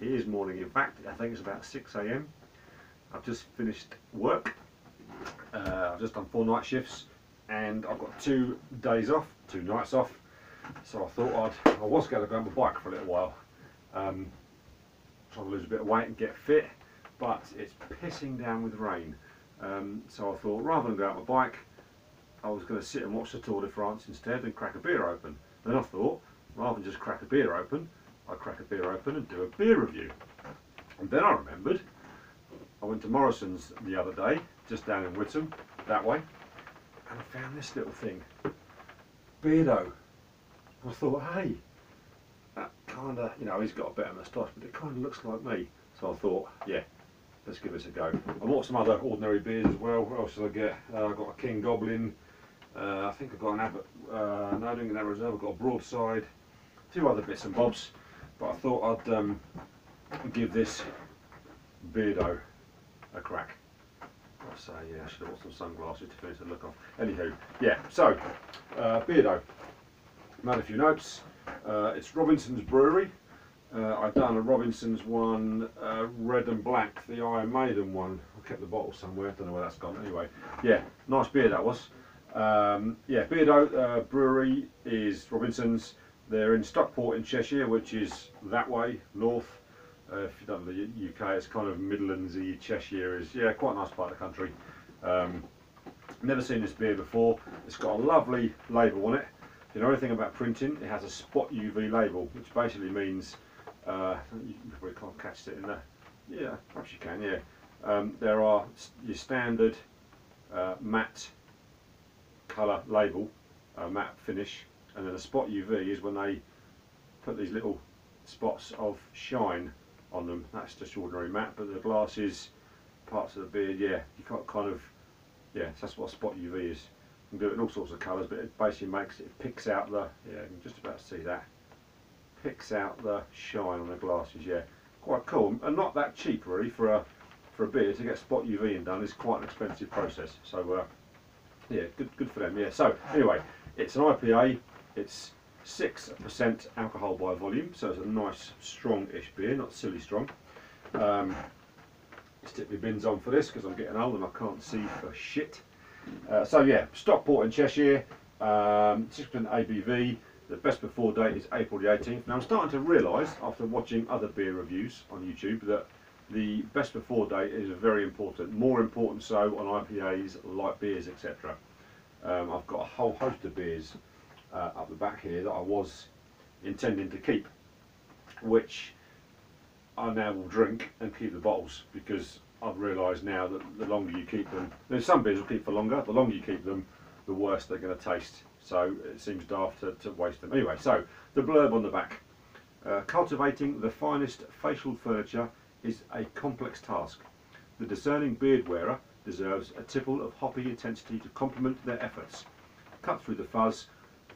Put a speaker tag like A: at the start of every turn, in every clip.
A: It is morning. In fact, I think it's about 6 AM. I've just finished work. I've just done 4 night shifts, and I've got 2 days off, 2 nights off. So I thought I was going to go on my bike for a little while, trying to lose a bit of weight and get fit, but it's pissing down with rain. So I thought, rather than go out on my bike, I was going to sit and watch the Tour de France instead and crack a beer open. Then I thought, rather than just crack a beer open, I'd crack a beer open and do a beer review. And then I remembered, I went to Morrison's the other day, just down in Whittam, that way, and I found this little thing, Beardo. I thought, hey, that kind of, you know, he's got a better moustache, but it kind of looks like me. So I thought, yeah, let's give this a go. I bought some other ordinary beers as well. What else did I get? I got a King Goblin. I think I've got an Abbott, no, I didn't get an Abbott Reserve. I've got a Broadside, 2 other bits and bobs. But I thought I'd give this Beardo a crack. I say, yeah, I should have bought some sunglasses to finish the look off. Anywho, yeah, so Beardo. Made a few notes. It's Robinsons Brewery. I've done a Robinsons one, red and black, the Iron Maiden one. I kept the bottle somewhere, don't know where that's gone. Anyway, yeah, nice beer that was. Yeah, Beardo Brewery is Robinsons. They're in Stockport in Cheshire, which is that way, north. If you don't know the UK, it's kind of Midlandsy. Cheshire is, yeah, quite a nice part of the country. Never seen this beer before. It's got a lovely label on it. If you know anything about printing, it has a spot UV label, which basically means, you probably can't catch it in there. Yeah, perhaps you can, yeah. There are your standard matte colour label, matte finish, and then a spot UV is when they put these little spots of shine on them. That's just ordinary matte, but the glass is parts of the beard, yeah, you can't kind of, yeah, so that's what a spot UV is. You can do it in all sorts of colours, but it basically makes it, picks out the, yeah, you can just about see that, picks out the shine on the glasses, yeah, quite cool, and not that cheap really for a beer. To get spot UV in done is quite an expensive process, so yeah, good for them, yeah. So anyway, it's an IPA, it's 6% alcohol by volume, so it's a nice strong-ish beer, not silly strong. Stick my bins on for this because I'm getting old and I can't see for shit. So yeah, Stockport in Cheshire, 6% ABV. The best before date is April the 18th. Now I'm starting to realise, after watching other beer reviews on YouTube, that the best before date is very important, more important so on IPAs, light beers, etc. I've got a whole host of beers up the back here that I was intending to keep, which I now will drink and keep the bottles, because I've realised now that the longer you keep them, there's some beers will keep for longer, the longer you keep them, the worse they're going to taste. So it seems daft to waste them. Anyway, so the blurb on the back. Cultivating the finest facial furniture is a complex task. The discerning beard wearer deserves a tipple of hoppy intensity to complement their efforts. Cut through the fuzz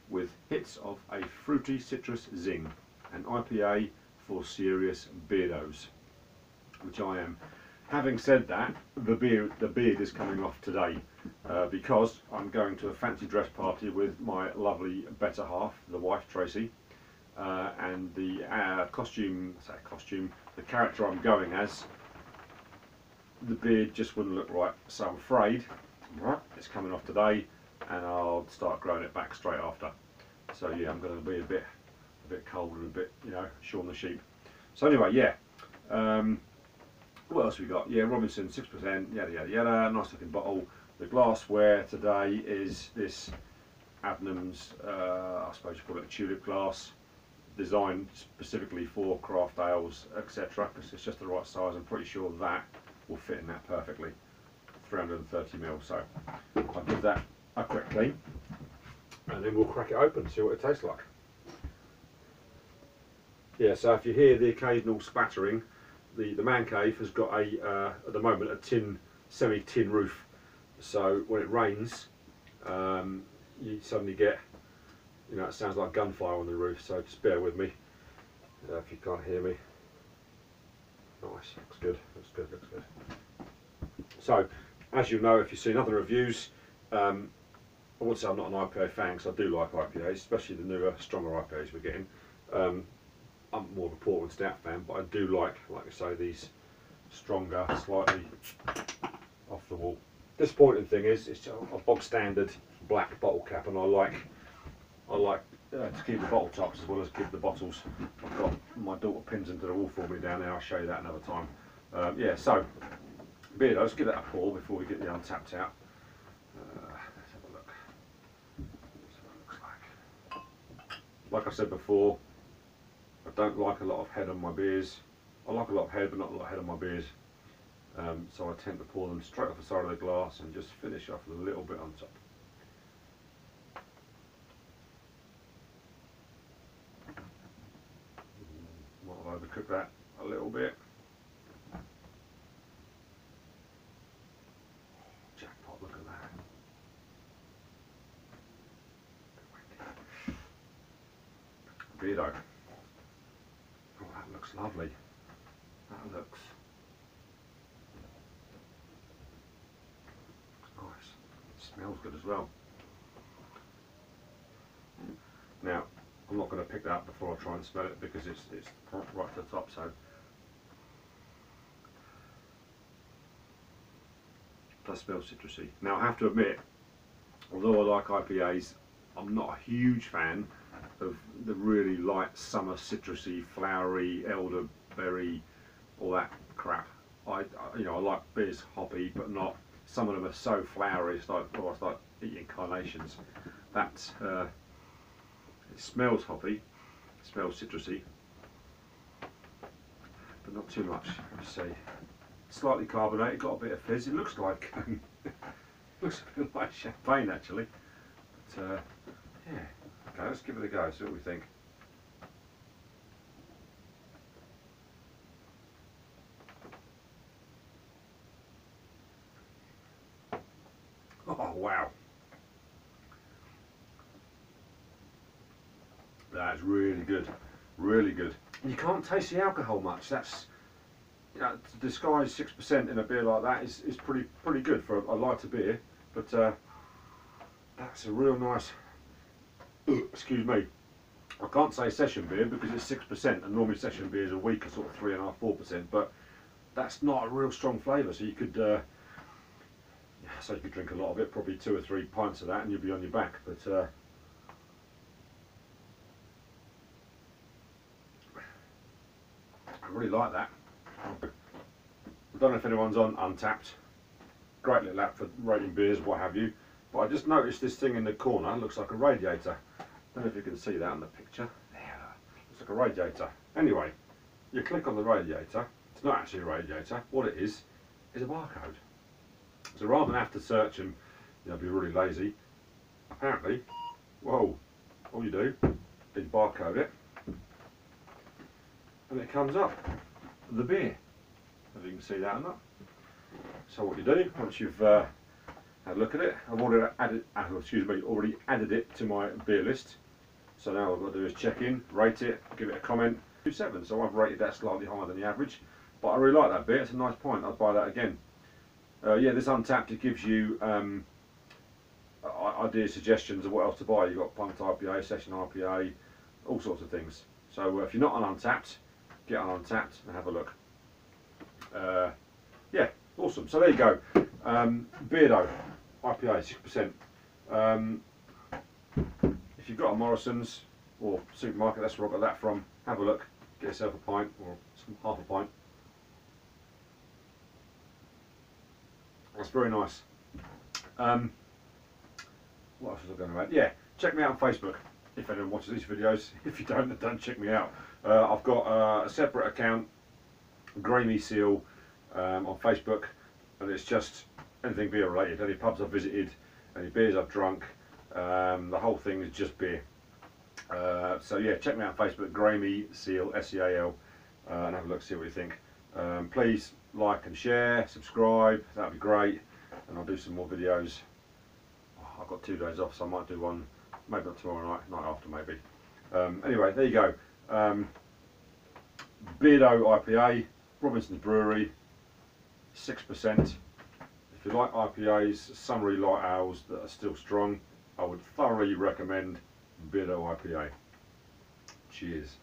A: with hits of a fruity citrus zing. An IPA for serious beardos, which I am. Having said that, the beard is coming off today because I'm going to a fancy dress party with my lovely better half, the wife Tracy, and the the character I'm going as, the beard just wouldn't look right, so I'm afraid it's coming off today, and I'll start growing it back straight after. So yeah, I'm going to be a bit cold and a bit, you know, shorn the sheep. So anyway, yeah. What else we got? Yeah, Robinson 6%, yada yada yada. Nice looking bottle. The glassware today is this Adnams, I suppose you call it a tulip glass, designed specifically for craft ales, etc. Because it's just the right size. I'm pretty sure that will fit in that perfectly. 330ml. So I'll give that a quick clean, and then we'll crack it open and see what it tastes like. Yeah, so if you hear the occasional spattering, the Mancave has got a at the moment a semi-tin roof, so when it rains you suddenly get, you know, it sounds like gunfire on the roof, so just bear with me if you can't hear me. Nice, looks good, looks good, looks good. So as you know, if you've seen other reviews, I would say I'm not an IPA fan, because I do like IPAs, especially the newer, stronger IPAs we're getting. I'm more of a Portland Stout fan, but I do like I say, these stronger, slightly off the wall. Disappointing thing is, it's just a bog standard black bottle cap, and I like to keep the bottle tops as well as keep the bottles. I've got my daughter pins into the wall for me down there. I'll show you that another time. Yeah, so Beardo, let's give that a pour before we get the Untapped out. Let's have a look. Let's see what it looks like. Like I said before, I don't like a lot of head on my beers. I like a lot of head, but not a lot of head on my beers. So I tend to pour them straight off the side of the glass and just finish off with a little bit on top. Might have overcooked that a little bit. Jackpot, look at that. Beardo. Oh, that looks lovely. That looks nice. It smells good as well. Now, I'm not going to pick that up before I try and smell it because it's right to the top. So, it does smell citrusy. Now, I have to admit, although I like IPAs, I'm not a huge fan of the really light summer citrusy, flowery, elderberry, all that crap. I like beers hoppy, but not. Some of them are so flowery, it's like, oh, I start eating carnations. That it smells hoppy, it smells citrusy, but not too much. Let's see, slightly carbonated, got a bit of fizz. It looks like looks a bit like champagne actually. But yeah, okay, let's give it a go. See what we think. Oh wow, that's really good, really good. You can't taste the alcohol much. That's, you know, to disguise 6% in a beer like that is pretty good for a lighter beer. But that's a real nice. Excuse me. I can't say session beer because it's 6%, and normally session beers are weaker, sort of 3.5–4%. But that's not a real strong flavour. So you could. So you could drink a lot of it, probably 2 or 3 pints of that, and you'll be on your back. But I really like that. I don't know if anyone's on Untapped. Great little app for rating beers, what have you. But I just noticed this thing in the corner looks like a radiator. Don't know if you can see that in the picture. There, looks like a radiator. Anyway, you click on the radiator. It's not actually a radiator. What it is a barcode. So rather than have to search and be really lazy, apparently, whoa, all you do is barcode it, and it comes up the beer. If you can see that or not. So what you do once you've had a look at it, I've already added it to my beer list. So now all I've got to do is check in, rate it, give it a comment. 2.7. So I've rated that slightly higher than the average, but I really like that beer. It's a nice pint. I'd buy that again. Yeah, this Untapped, it gives you ideas, suggestions of what else to buy. You've got Pint IPA, Session IPA, all sorts of things. So if you're not on Untapped, get on Untapped and have a look. Yeah, awesome. So there you go. Beardo IPA, 6%. If you've got a Morrison's or supermarket, that's where I got that from. Have a look. Get yourself a pint or half a pint. That's very nice. What else was I going to add? Yeah, check me out on Facebook if anyone watches these videos. If you don't, then don't check me out. I've got a separate account, Gramey Seal, on Facebook, and it's just anything beer related. Any pubs I've visited, any beers I've drunk, the whole thing is just beer. So yeah, check me out on Facebook, Gramey Seal, S-E-A-L, and have a look, see what you think. Please like and share, subscribe, that'd be great, and I'll do some more videos. I've got 2 days off, so I might do one, maybe not tomorrow night after maybe. Anyway, there you go. Beardo IPA, Robinsons Brewery, 6%. If you like IPAs, summery light ales that are still strong, I would thoroughly recommend Beardo IPA. Cheers.